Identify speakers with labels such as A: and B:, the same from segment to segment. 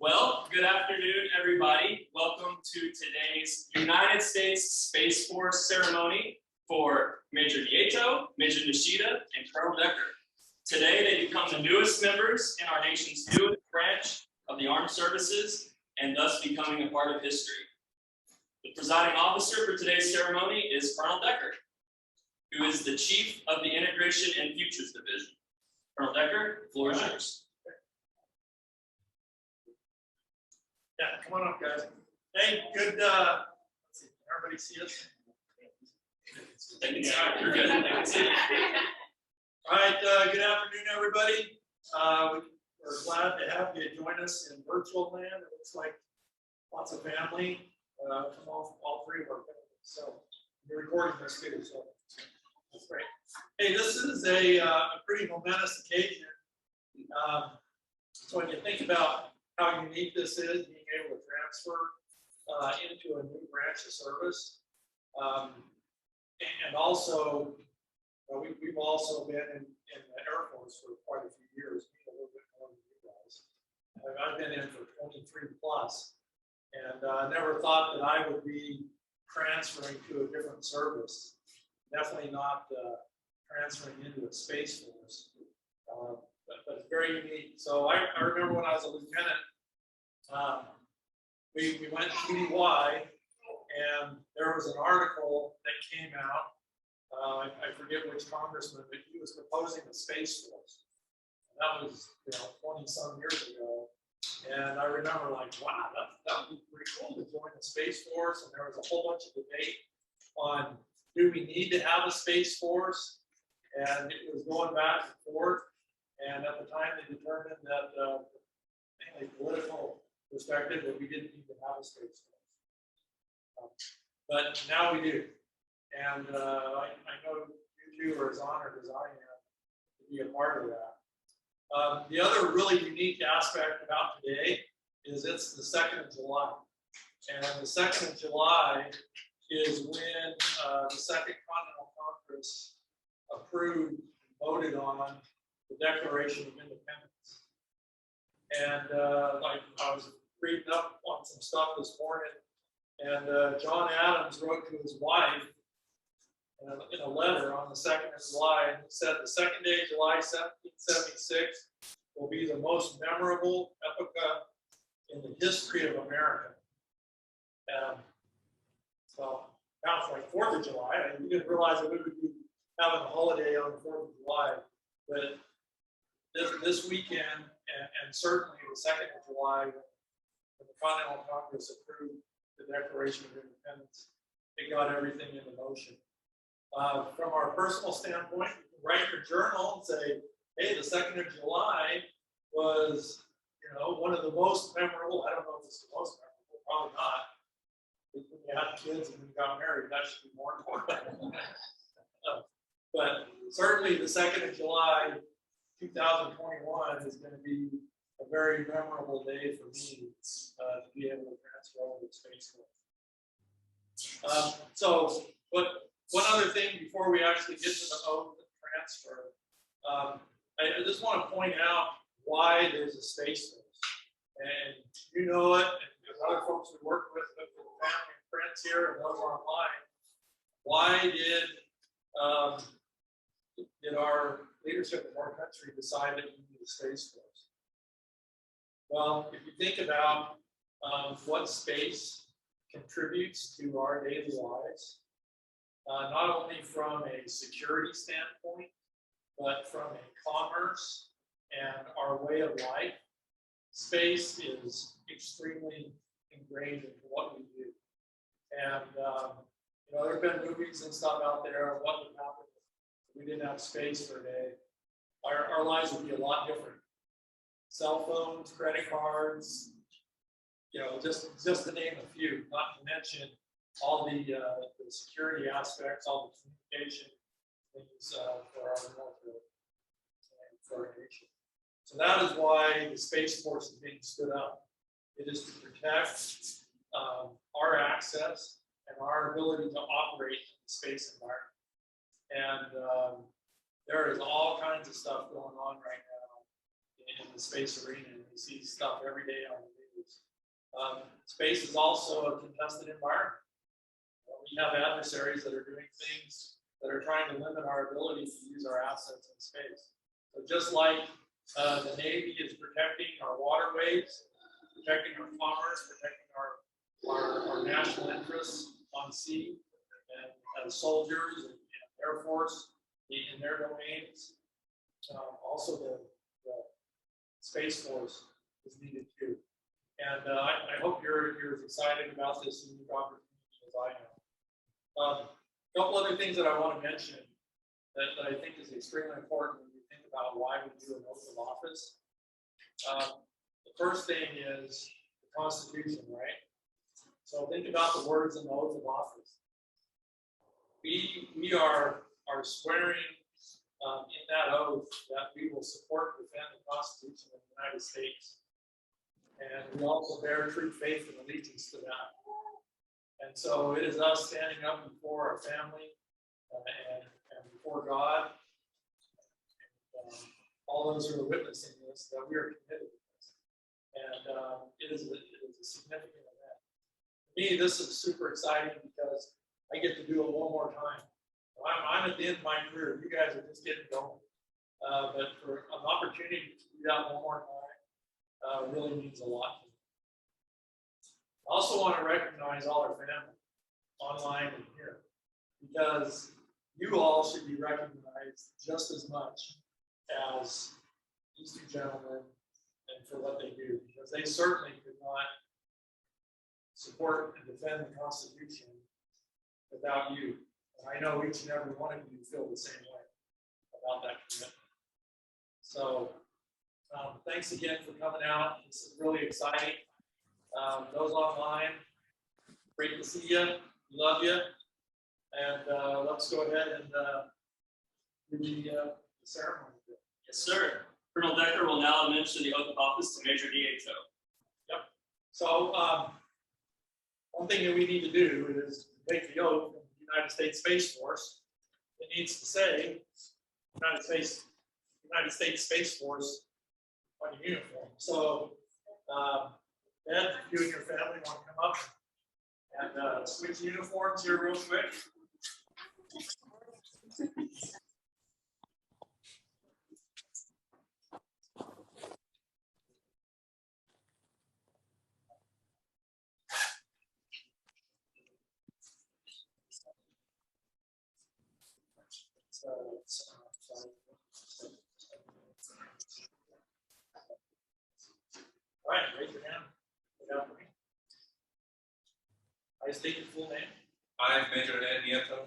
A: Well, good afternoon, everybody. Welcome to today's United States Space Force ceremony for Major Nieto, Major Nishida, and Colonel Decker. Today, they become the newest members in our nation's newest branch of the armed services, and thus becoming a part of history. The presiding officer for today's ceremony is Colonel Decker, who is the Chief of the Integration and Futures Division. Colonel Decker, the floor is yours.
B: Yeah, come on up, guys. Hey, good. Let's see, can everybody see us?
A: You're good. I can see it.
B: All right, good afternoon, everybody. We're glad to have you join us in virtual land. It looks like lots of family from all three of our families. So you're recording this too, so that's great. Hey, this is a pretty momentous occasion. So when you think about how unique this is, being able to transfer into a new branch of service, and also we've also been in the Air Force for quite a few years, a little bit more than you guys. I've been in for 23 plus, and I never thought that I would be transferring to a different service. Definitely not transferring into a Space Force, but it's very unique. So I remember when I was a lieutenant, we went to UDY, and there was an article that came out. I forget which congressman, but he was proposing a Space Force. And that was 20 some years ago. And I remember like, wow, that would be pretty cool to join the Space Force. And there was a whole bunch of debate on, do we need to have a Space Force? And it was going back and forth. And at the time, they determined that a political perspective that we didn't even have a Space Force. But now we do. And I know you two are as honored as I am to be a part of that. The other really unique aspect about today is it's the 2nd of July. And the 2nd of July is when the Second Continental Congress approved and voted on the Declaration of Independence. And I was reading up on some stuff this morning, and John Adams wrote to his wife in a letter on the 2nd of July, and he said, the 2nd day of July, 1776, will be the most memorable epoch in the history of America. So now it's like 4th of July. We didn't realize that we would be having a holiday on the 4th of July, but this weekend, and certainly the 2nd of July, when the Continental Congress approved the Declaration of Independence, it got everything into motion. From our personal standpoint, you can write your journal and say, hey, the 2nd of July was, one of the most memorable. I don't know if it's the most memorable, probably not. When you had kids and when you got married, that should be more important. But certainly the 2nd of July, 2021 is going to be a very memorable day for me to be able to transfer over to Space Force. So, one other thing before we actually get to the oath and transfer, I just want to point out why there's a Space Force. And you know it, and there's other folks we work with, the family and friends here and those online. Why did our leadership of our country decide that we need a Space Force? Well, if you think about what space contributes to our daily lives, not only from a security standpoint, but from a commerce and our way of life, space is extremely ingrained into what we do. And there have been movies and stuff out there of what would happen if we didn't have space for a day. Our lives would be a lot different. Cell phones, credit cards, just to name a few, not to mention all the security aspects, all the communication things for our military and for our nation. So that is why the Space Force is being stood up. It is to protect our access and our ability to operate in the space environment. And there is all kinds of stuff going on right now in the space arena. And we see stuff every day on the news. Space is also a contested environment. We have adversaries that are doing things that are trying to limit our ability to use our assets in space. So just like the Navy is protecting our waterways, protecting our commerce, protecting our national interests on sea, and soldiers and Air Force in their domains. Also, the Space Force is needed too. And I hope you're as excited about this unique opportunity as I am. A couple other things that I want to mention that I think is extremely important when you think about why we do an oath of office. The first thing is the Constitution, right? So think about the words in the oath of office. We are swearing in that oath that we will support and defend the Constitution of the United States. And we also bear true faith and allegiance to that. And so it is us standing up before our family and before God, and all those who are witnessing this, that we are committed to this. And it is a significant event. For me, this is super exciting because I get to do it one more time. I'm at the end of my career. You guys are just getting going. But for an opportunity to do that one more time really means a lot to me. I also want to recognize all our family, online and here, because you all should be recognized just as much as these two gentlemen and for what they do, because they certainly could not support and defend the Constitution without you. And I know each and every one of you feel the same way about that commitment. So thanks again for coming out. This is really exciting. Those online, great to see you. Love you. And let's go ahead and do the ceremony.
A: Yes, sir. Colonel Decker will now administer the oath of office to Major DHO.
B: Yep. So one thing that we need to do is take the oath of the United States Space Force. It needs to say United States Space Force on your uniform. So Ed, you and your family want to come up and switch uniforms here real quick. All right, raise your hand. I state your full name.
C: I, Major Ed Nieto,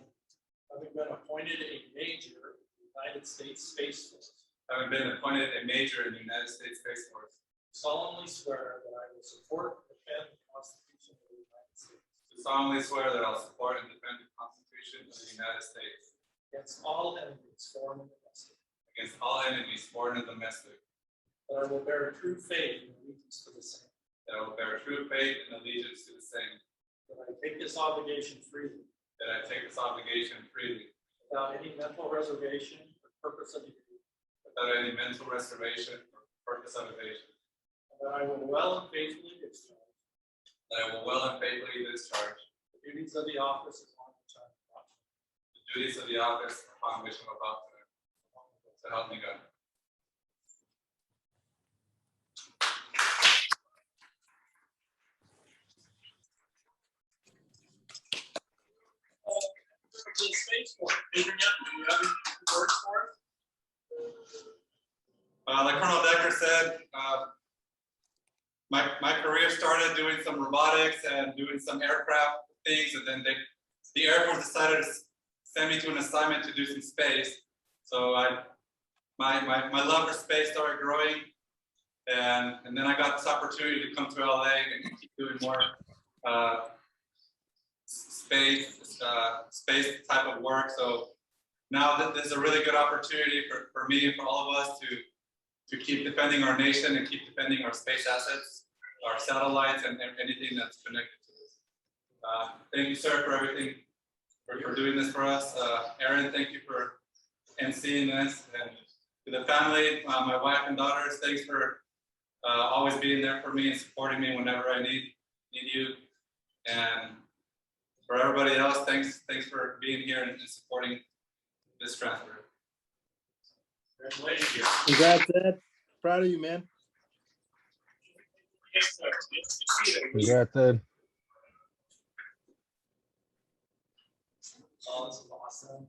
B: Having been appointed a major in the United States Space Force,
C: having been appointed a major in the United States Space Force,
B: solemnly swear that I will support and defend the Constitution of the United States
C: do solemnly swear that I will support and defend the Constitution of the United States
B: against all enemies, foreign and domestic,
C: against all enemies, foreign and domestic,
B: that I will bear true faith and allegiance to the same,
C: that I will bear true faith and allegiance to the same,
B: that I take this obligation freely,
C: that I take this obligation freely,
B: without any mental reservation or purpose of evasion,
C: without any mental reservation or purpose of evasion,
B: and that I will well and faithfully discharge
C: that I will well and faithfully discharge
B: the duties of the office upon which I am about to
C: the duties of the office upon which I'm about to help me God.
B: the Space Force. Major Nieto, do you have any words for us?
C: Like Colonel Decker said, my career started doing some robotics and doing some aircraft things, and then the Air Force decided to send me to an assignment to do some space. So my love for space started growing, and then I got this opportunity to come to LA and keep doing more space type of work. So now this is a really good opportunity for me and for all of us to keep defending our nation and keep defending our space assets, our satellites, and anything that's connected to this. Thank you, sir, for everything, for doing this for us. Aaron, thank you for emceeing this. And to the family, my wife and daughters, thanks for always being there for me and supporting me whenever I need you. And for everybody else, thanks for being here and supporting this transfer.
A: Congratulations.
D: Congrats, Ed. Proud of you, man.
A: Yes, sir. It's Nishida.
E: Congrats, Ed.
B: Oh, this is awesome.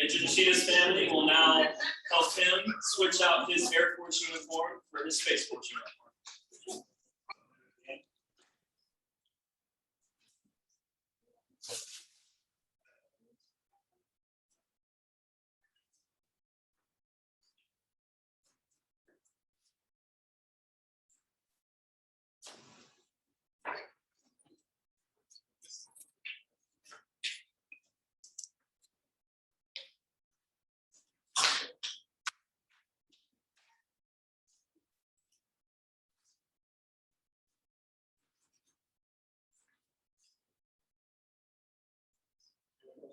A: Major Nishida's family will now help him switch out his Air Force uniform for his Space Force uniform.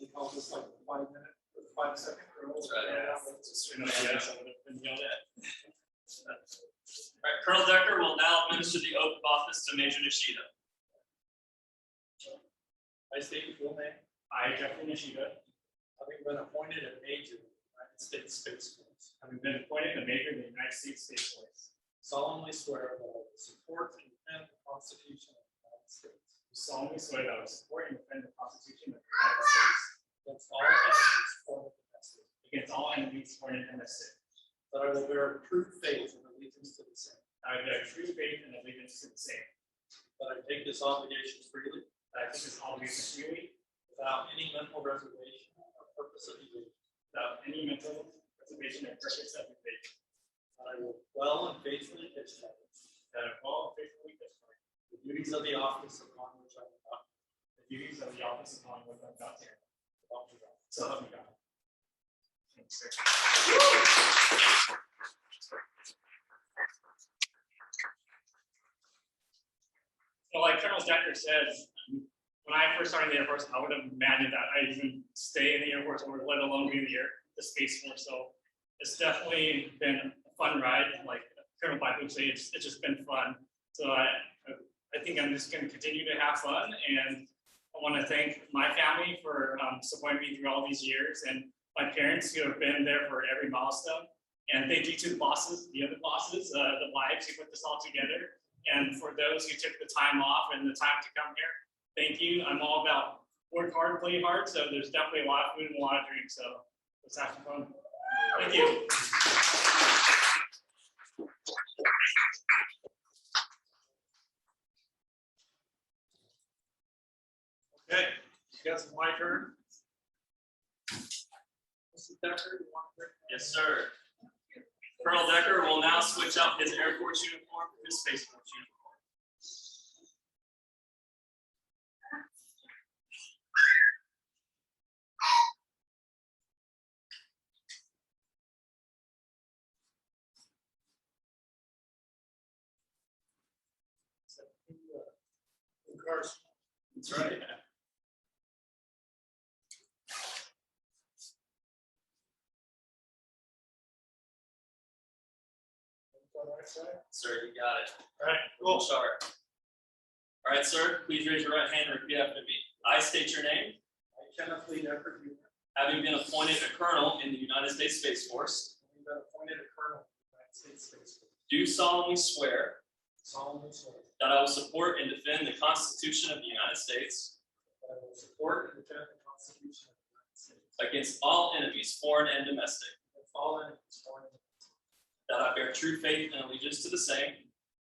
B: You call this like 5-minute, 5-second drill.
A: Yeah, just, you know, yeah, so I've been yelled at. All right, Colonel Decker will now administer the oath of office to Major Nishida.
B: I state your full name,
A: I, Jeffrey Nishida,
B: having been appointed a major in the United States Space Force,
A: having been appointed a major in the United States Space Force,
B: solemnly swear that I will support and defend the Constitution of the United States
A: do solemnly swear that I will support and defend the Constitution of the United States
B: against all enemies, foreign and domestic,
A: against all enemies, foreign and domestic.
B: that I will bear true faith and allegiance to the same,
A: I bear true faith and allegiance to the same.
B: that I take this obligation freely
A: That I take this obligation freely,
B: without any mental reservation or purpose of evasion,
A: without any mental reservation or purpose of evasion.
B: that I will well and faithfully discharge
A: That I will faithfully discharge
B: the duties of the office upon which I am about
A: the duties of the office upon which I'm about to enter.
B: to God.
A: So help me God. Thank you, sir. So like Colonel Decker said, when I first started in the Air Force, I would have imagined that I'd even stay in the Air Force or let alone be in the Space Force. So it's definitely been a fun ride. Like Colonel Black would say, it's just been fun. So I think I'm just going to continue to have fun, and I want to thank my family for supporting me through all these years, and my parents who have been there for every milestone. And thank you to the bosses, the other bosses, the wives who put this all together. And for those who took the time off and the time to come here, thank you. I'm all about work hard, play hard. So there's definitely a lot of food and a lot of drinks. So let's have some fun. Thank you.
B: Okay, I guess it's my turn. Mr. Decker, you want to?
A: Yes, sir. Colonel Decker will now switch out his Air Force uniform for his Space Force uniform.
B: Carson.
A: That's right. Sir, you got it.
B: All right,
A: We'll
B: cool.
A: start. All right, sir, please raise your right hand and repeat after me. I state your name,
B: I, Kenneth Lee Decker, Jr.,
A: having been appointed a colonel in the United States Space Force,
B: having been appointed a colonel in the United States Space Force,
A: do solemnly swear
B: solemnly swear
A: that I will support and defend the Constitution of the United States
B: that I will support and defend the Constitution of the United States
A: against all enemies, foreign and domestic,
B: against all enemies, foreign and domestic,
A: that I bear true faith and allegiance to the same,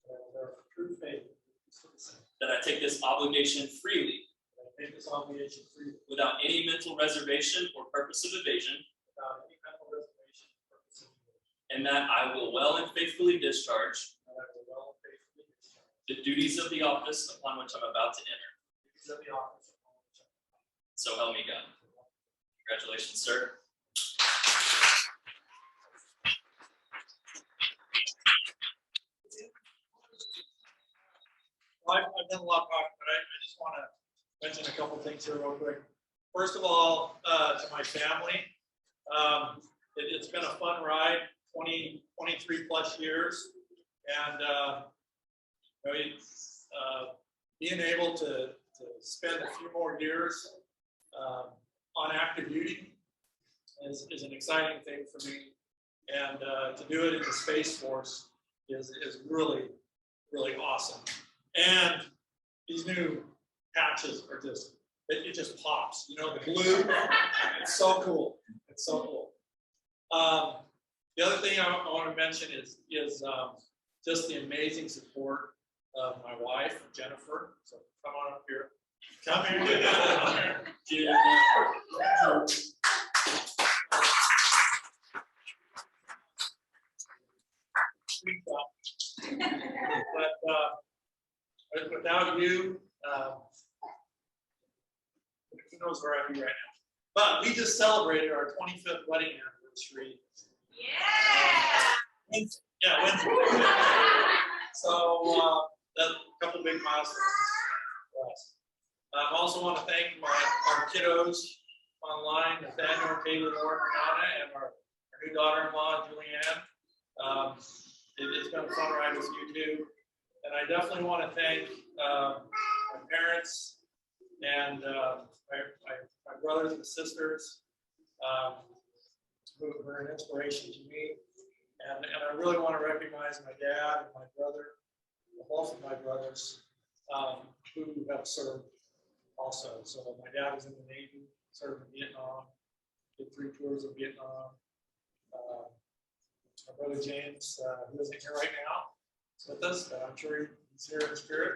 B: that I will bear true faith and allegiance to the same,
A: that I take this obligation freely
B: that I take this obligation freely
A: without any mental reservation or purpose of evasion,
B: without any mental reservation or purpose of evasion,
A: and that I will well and faithfully discharge
B: that I will well and faithfully discharge
A: the duties of the office upon which I'm about to enter.
B: the duties of the office upon which I am about
A: So help me God. Congratulations, sir.
B: Well, I've done a lot of talking, but I just want to mention a couple things here real quick. First of all, to my family, it's been a fun ride. 20 23 plus years. And you know, being able to spend a few more years on active duty is an exciting thing for me. And to do it in the Space Force is really, really awesome. And these new patches are just, it just pops. You know, the blue, it's so cool. It's so cool. The other thing I want to mention is just the amazing support of my wife, Jennifer. So come on up here. Come here. Come here. But without you, who knows where I'd be right now. But we just celebrated our 25th wedding anniversary. Wednesday. Yeah, Wednesday. So that's a couple big milestones for us. I also want to thank our kiddos online, Nathaniel, Kayla, Laura, Brianna, and our new daughter-in-law, Julianne. It's been a fun ride with you too. And I definitely want to thank my parents and my brothers and sisters who were an inspiration to me. And I really want to recognize my dad and my brother, both of my brothers, who have served also. So my dad was in the Navy, served in Vietnam, did 3 tours of Vietnam. My brother James, who isn't here right now, is with us, but I'm sure he's here in spirit.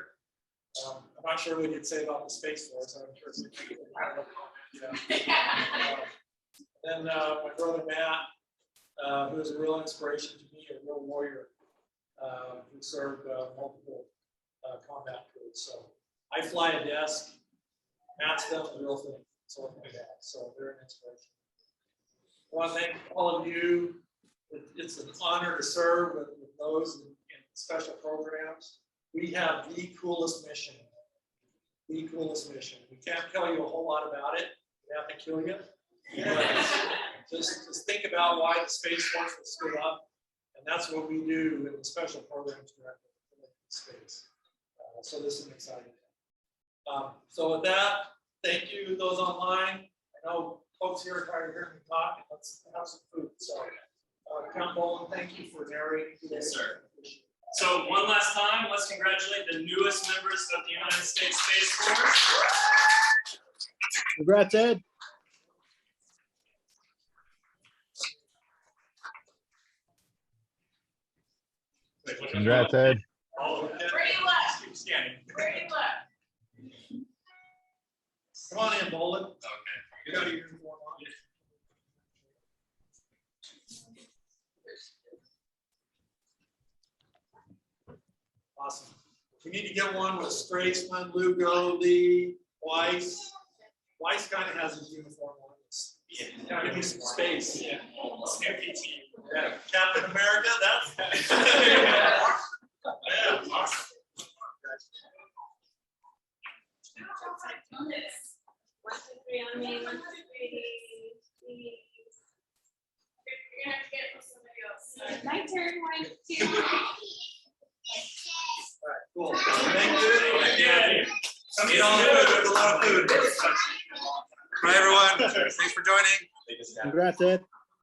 B: I'm not sure what he'd say about the Space Force. I'm sure he'd make a comment. Yeah. Then my brother Matt, who is a real inspiration to me, a real warrior, who served multiple combat tours. So I fly a desk. Matt's done the real thing. So my dad. So they're an inspiration. I want to thank all of you. It's an honor to serve with those in special programs. We have the coolest mission. The coolest mission. We can't tell you a whole lot about it. We have to kill you. Just think about why the Space Force was stood up. And that's what we do in the special programs director in space. So this is an exciting thing. So with that, thank you those online. I know folks here are tired of hearing me talk. Let's have some food. So Count Bolin, thank you for narrating today.
A: Yes, sir. So one last time, let's congratulate the newest members of the United States Space Force.
D: Congrats, Ed.
E: Congrats, Ed.
A: All of them.
F: Where you at?
A: Keep scanning.
F: Where you at?
B: Come on in, Bolin.
A: Okay.
B: You got your uniform on. Awesome. We need to get one with Straisman, Lugo, Lee, Weiss. Weiss kind of has his uniform on. Yeah, give me some space.
A: Yeah.
B: Yeah. Captain America, that's
A: Yeah. Awesome.
F: 1, 2, 3 on me. 1, 2, 3. Please. You're gonna have to get it from somebody else. My turn. 1, 2.
B: all right, cool. Thank you.
A: Thank you.
C: Some eat all the food. There's a lot of food. Bye, everyone. Thanks for joining.
D: Congrats, Ed.